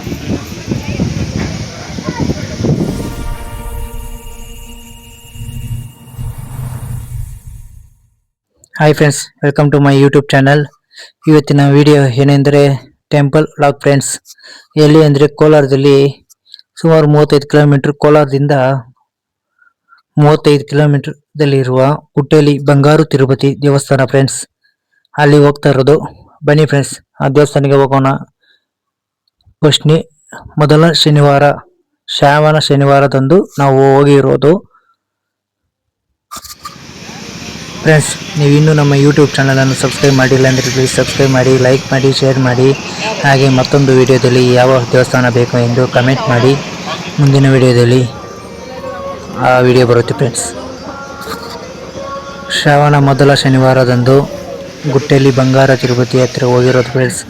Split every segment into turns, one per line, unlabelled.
Hi friends, welcome to my YouTube channel. ಇವತ್ತಿನ video ಏನೆಂದರೆ temple vlog friends. ಎಲ್ಲಿ ಅಂದರೆ ಕೋಲಾರದಲ್ಲಿ ಸುಮಾರು 35 ಕಿಲೋಮೀಟರ್, ಕೋಲಾರದಿಂದ 35 ಕಿಲೋಮೀಟರ್ದಲ್ಲಿರುವ ಗುಟ್ಟೇಲಿ ಬಂಗಾರು ತಿರುಪತಿ ದೇವಸ್ಥಾನ ಫ್ರೆಂಡ್ಸ್. ಅಲ್ಲಿ ಹೋಗ್ತಾ ಇರೋದು. ಬನ್ನಿ ಫ್ರೆಂಡ್ಸ್, ಆ ದೇವಸ್ಥಾನಕ್ಕೆ ಹೋಗೋಣ. ಮೊದಲ ಶನಿವಾರ, ಶ್ರಾವಣ ಶನಿವಾರದಂದು ನಾವು ಹೋಗಿರೋದು ಫ್ರೆಂಡ್ಸ್. ನೀವು ಇನ್ನೂ ನಮ್ಮ ಯೂಟ್ಯೂಬ್ ಚಾನಲನ್ನು ಸಬ್ಸ್ಕ್ರೈಬ್ ಮಾಡಿಲ್ಲ ಅಂದರೆ ಪ್ಲೀಸ್ ಸಬ್ಸ್ಕ್ರೈಬ್ ಮಾಡಿ, ಲೈಕ್ ಮಾಡಿ, ಶೇರ್ ಮಾಡಿ. ಹಾಗೆ ಮತ್ತೊಂದು ವಿಡಿಯೋದಲ್ಲಿ ಯಾವ ದೇವಸ್ಥಾನ ಬೇಕು ಎಂದು ಕಮೆಂಟ್ ಮಾಡಿ. ಮುಂದಿನ ವಿಡಿಯೋದಲ್ಲಿ ಆ ವಿಡಿಯೋ ಬರುತ್ತೆ ಫ್ರೆಂಡ್ಸ್. ಶ್ರಾವಣ ಮೊದಲ ಶನಿವಾರದಂದು ಗುಟ್ಟೆಲಿ ಬಂಗಾರ ತಿರುಪತಿ ಹತ್ತಿರ ಹೋಗಿರೋದು ಫ್ರೆಂಡ್ಸ್.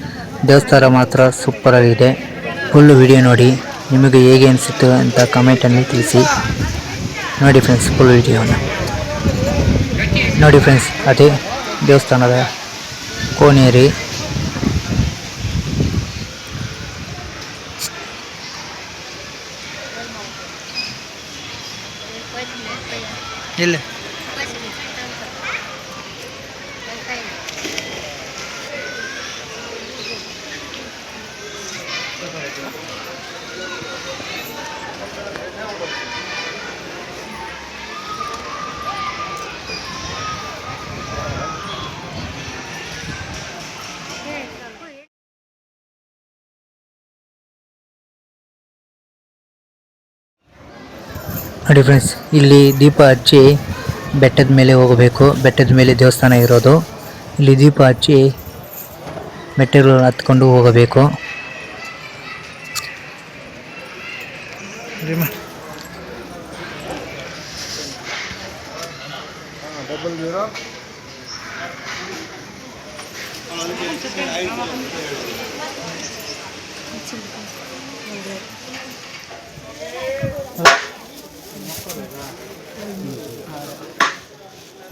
ದೇವಸ್ಥಾನ ಮಾತ್ರ ಸೂಪರ್ ಆಗಿದೆ. ಫುಲ್ ವಿಡಿಯೋ ನೋಡಿ, ನಿಮಗೆ ಹೇಗೆ ಅನಿಸುತ್ತೆ ಅಂತ ಕಮೆಂಟಲ್ಲಿ ತಿಳಿಸಿ. ನೋಡಿ ಫ್ರೆಂಡ್ಸ್, ಫುಲ್ ವಿಡಿಯೋನ ನೋಡಿ ಫ್ರೆಂಡ್ಸ್. ಅದೇ ದೇವಸ್ಥಾನದ ಕೋನೇರಿ. ಇಲ್ಲ ನೋಡಿ ಫ್ರೆಂಡ್ಸ್, ಇಲ್ಲಿ ದೀಪ ಹಚ್ಚಿ ಬೆಟ್ಟದ ಮೇಲೆ ಹೋಗಬೇಕು. ಬೆಟ್ಟದ ಮೇಲೆ ದೇವಸ್ಥಾನ ಇರೋದು. ಇಲ್ಲಿ ದೀಪ ಹಚ್ಚಿ ಮೆಟ್ಟಿಲು ಹತ್ಕೊಂಡು ಹೋಗಬೇಕು.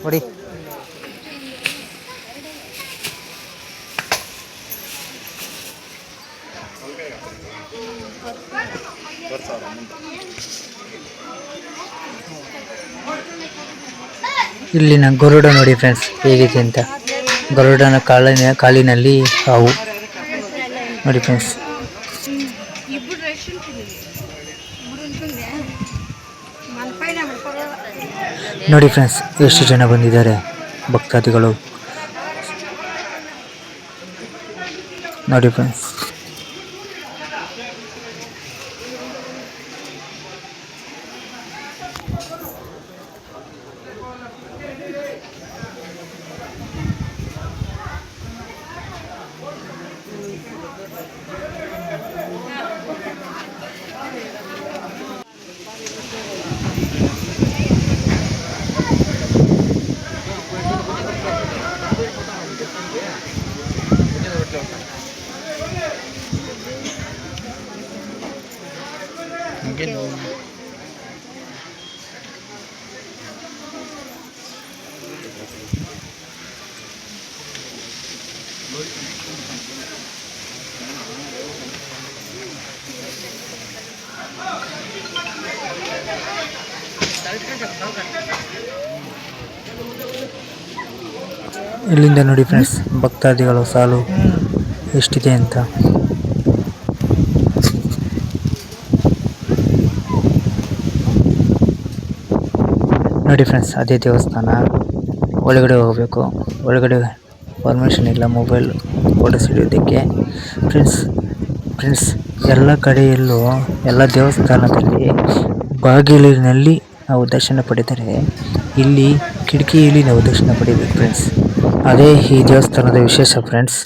ನೋಡಿ ಇಲ್ಲಿನ ಗರುಡ ನೋಡಿ ಫ್ರೆಂಡ್ಸ್ ಹೇಗಿದೆ ಅಂತ. ಗರುಡನ ಕಾಲಿನಲ್ಲಿ ಹಾವು ನೋಡಿ ಫ್ರೆಂಡ್ಸ್. ನೋಡಿ ಫ್ರೆಂಡ್ಸ್, ಎಷ್ಟು ಜನ ಬಂದಿದ್ದಾರೆ ಭಕ್ತಾದಿಗಳು ನೋಡಿ ಫ್ರೆಂಡ್ಸ್. ಇಲ್ಲಿಂದ ನೋಡಿ ಫ್ರೆಂಡ್ಸ್, ಭಕ್ತಾದಿಗಳು ಸಾಲು ಎಷ್ಟಿದೆ ಅಂತ. ನೋಡಿ ಫ್ರೆಂಡ್ಸ್, ಅದೇ ದೇವಸ್ಥಾನ. ಒಳಗಡೆ ಹೋಗಬೇಕು. ಒಳಗಡೆ ಪರ್ಮಿಷನ್ ಇಲ್ಲ ಮೊಬೈಲ್ ಫೋಟೋಸ್ ಹಿಡಿಯೋದಕ್ಕೆ ಫ್ರೆಂಡ್ಸ್. ಎಲ್ಲ ಕಡೆಯಲ್ಲೂ ಎಲ್ಲ ದೇವಸ್ಥಾನದಲ್ಲಿ ಬಾಗಿಲಿನಲ್ಲಿ ನಾವು ದರ್ಶನ ಪಡೆದರೆ ಇಲ್ಲಿ ಕಿಟಕಿಯಲ್ಲಿ ನಾವು ದರ್ಶನ ಪಡಿಬೇಕು ಫ್ರೆಂಡ್ಸ್. ಅದೇ ಈ ದೇವಸ್ಥಾನದ ವಿಶೇಷ ಫ್ರೆಂಡ್ಸ್.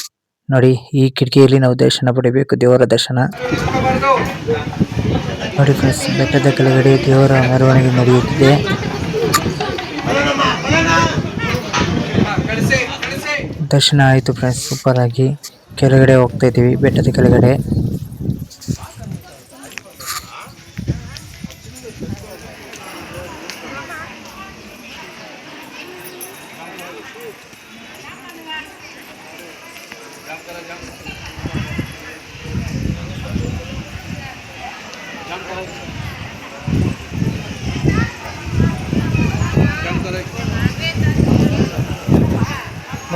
ನೋಡಿ, ಈ ಕಿಟಕಿಯಲ್ಲಿ ನಾವು ದರ್ಶನ ಪಡಿಬೇಕು, ದೇವರ ದರ್ಶನ. ನೋಡಿ ಫ್ರೆಂಡ್ಸ್, ಬೆಟ್ಟದ ಕೆಳಗಡೆ ದೇವರ ಮೆರವಣಿಗೆ ನಡೆಯುತ್ತಿದೆ. ದರ್ಶನ ಆಯಿತು ಫ್ರೆಂಡ್ಸ್ ಸೂಪರ್ ಆಗಿ. ಕೆಳಗಡೆ ಹೋಗ್ತಾ ಇದ್ದೀವಿ, ಬೆಟ್ಟದ ಕೆಳಗಡೆ.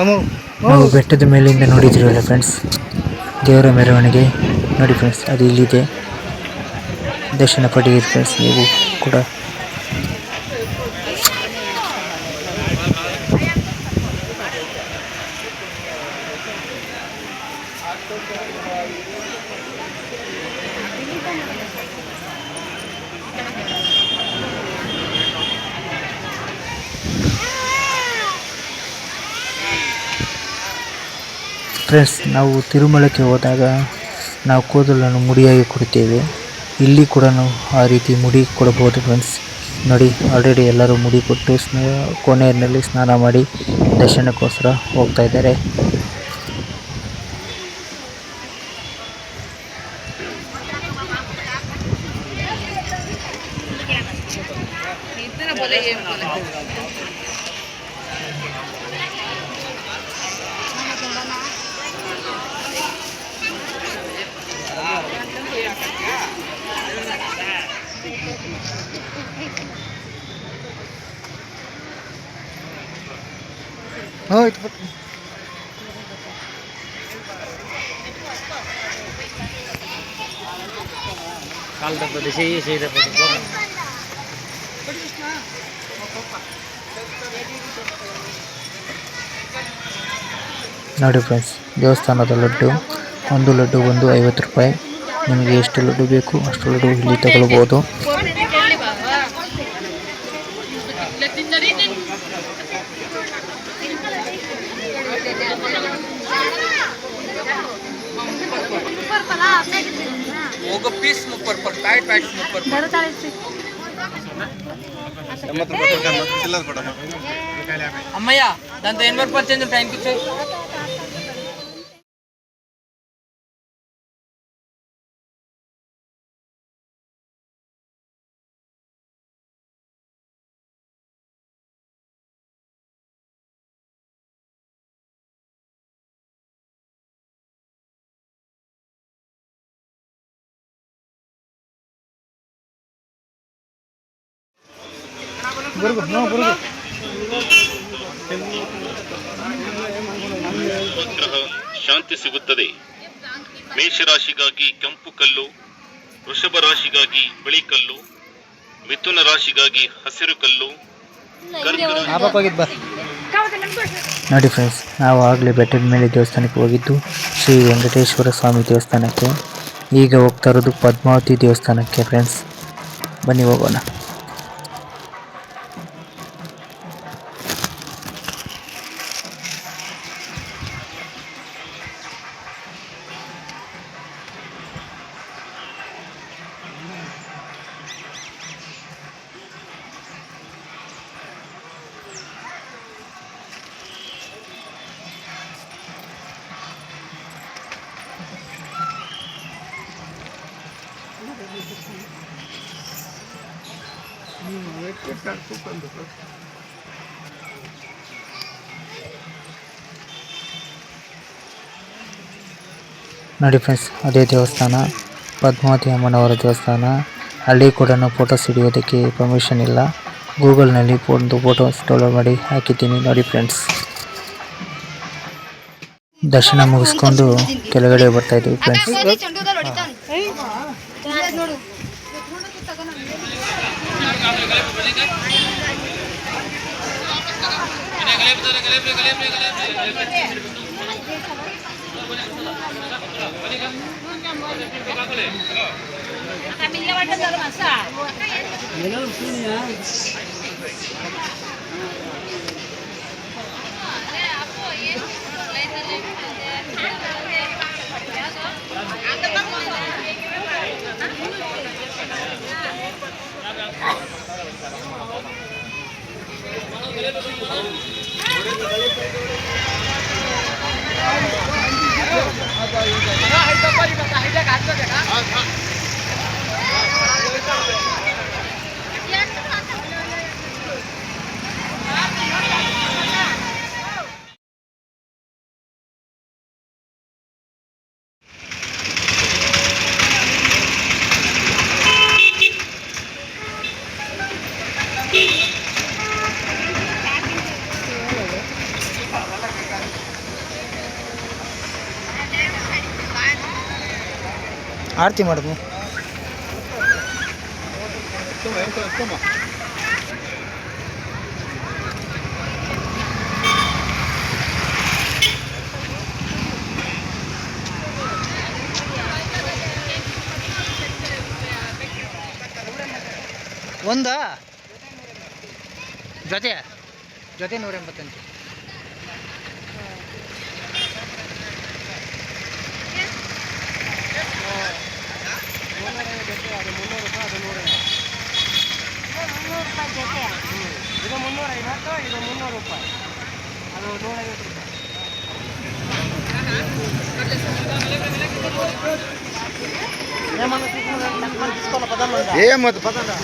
ನಾವು ಬೆಟ್ಟದ ಮೇಲಿಂದ ನೋಡಿದ್ರಲ್ಲ ಫ್ರೆಂಡ್ಸ್, ದೇವರ ಮೆರವಣಿಗೆ ನೋಡಿ ಫ್ರೆಂಡ್ಸ್, ಅದು ಇಲ್ಲಿದೆ. ದರ್ಶನ ಪಡೆಯಿರಿ ಫ್ರೆಂಡ್ಸ್ ನೀವು ಕೂಡ. ಫ್ರೆಂಡ್ಸ್, ನಾವು ತಿರುಮಲಕ್ಕೆ ಹೋದಾಗ ನಾವು ಕೂದಲನ್ನು ಮುಡಿಯಾಗಿ ಕೊಡುತ್ತೇವೆ. ಇಲ್ಲಿ ಕೂಡ ನಾವು ಆ ರೀತಿ ಮುಡಿ ಕೊಡಬಹುದು ಫ್ರೆಂಡ್ಸ್. ನೋಡಿ, ಆಲ್ರೆಡಿ ಎಲ್ಲರೂ ಮುಡಿ ಕೊಟ್ಟು ಕೋಣೆಯಲ್ಲಿ ಸ್ನಾನ ಮಾಡಿ ದರ್ಶನಕ್ಕೋಸ್ಕರ ಹೋಗ್ತಾ ಇದ್ದಾರೆ. ನೋಡಿ ಫ್ರೆಂಡ್ಸ್, ದೇವಸ್ಥಾನದ ಲಡ್ಡು, ಒಂದು ಲಡ್ಡು 50 ರೂಪಾಯಿ. ನಿಮಗೆ ಎಷ್ಟು ಲಡ್ಡು ಬೇಕು ಅಷ್ಟು ಲಡ್ಡು ಇಲ್ಲಿ ತಗೊಳ್ಬೋದು.
అమ్మయ్య దాంతో 80% టైంకి ఇచ్చే.
ಶಾಂತಿ ಸಿಗುತ್ತದೆ. ಮೇಷರಾಶಿಗಾಗಿ ಕೆಂಪು ಕಲ್ಲು, ವೃಷಭ ರಾಶಿಗಾಗಿ ಬಿಳಿ ಕಲ್ಲು, ಮಿಥುನ ರಾಶಿಗಾಗಿ ಹಸಿರು ಕಲ್ಲು.
ನೋಡಿ ಫ್ರೆಂಡ್ಸ್, ನಾವು ಆಗಲೇ ಬೆಟ್ಟದ ಮೇಲೆ ದೇವಸ್ಥಾನಕ್ಕೆ ಹೋಗಿದ್ದು ಶ್ರೀ ವೆಂಕಟೇಶ್ವರ ಸ್ವಾಮಿ ದೇವಸ್ಥಾನಕ್ಕೆ. ಈಗ ಹೋಗ್ತಾ ಇರೋದು ಪದ್ಮಾವತಿ ದೇವಸ್ಥಾನಕ್ಕೆ ಫ್ರೆಂಡ್ಸ್. ಬನ್ನಿ ಹೋಗೋಣ. ನೋಡಿ ಫ್ರೆಂಡ್ಸ್, ಅದೇ ದೇವಸ್ಥಾನ, ಪದ್ಮಾವತಿ ಅಮ್ಮನವರ ದೇವಸ್ಥಾನ. ಅಲ್ಲಿ ಕೂಡ ಫೋಟೋಸ್ ಹಿಡಿಯೋದಕ್ಕೆ ಪರ್ಮಿಷನ್ ಇಲ್ಲ. ಗೂಗಲ್ನಲ್ಲಿ ಒಂದು ಫೋಟೋಸ್ ಡೌನ್ಲೋಡ್ ಮಾಡಿ ಹಾಕಿದ್ದೀನಿ ನೋಡಿ ಫ್ರೆಂಡ್ಸ್. ದರ್ಶನ ಮುಗಿಸ್ಕೊಂಡು ಕೆಳಗಡೆ ಬರ್ತಾ ಇದ್ದೀವಿ ಫ್ರೆಂಡ್ಸ್. ಆರತಿ ಮಾಡೋದು. ಒಂದಾ ಜೊತೆ ಜೊತೆ 188.
ಇದು 350, ಇದು 300 ರೂಪಾಯಿ, ಅದು 150 ರೂಪಾಯಿ.
ఏమవుతుంది పదండి.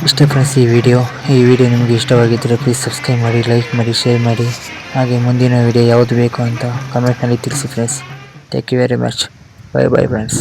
ಇಷ್ಟೇ ಫ್ರೆಂಡ್ಸ್ ಈ ವಿಡಿಯೋ ನಿಮಗೆ ಇಷ್ಟವಾಗಿದ್ದರೆ ಪ್ಲೀಸ್ ಸಬ್ಸ್ಕ್ರೈಬ್ ಮಾಡಿ, ಲೈಕ್ ಮಾಡಿ, ಶೇರ್ ಮಾಡಿ. ಹಾಗೆ ಮುಂದಿನ ವಿಡಿಯೋ ಯಾವುದು ಬೇಕು ಅಂತ ಕಮೆಂಟ್ನಲ್ಲಿ ತಿಳಿಸಿ friends. Thank you very much. Bye bye friends.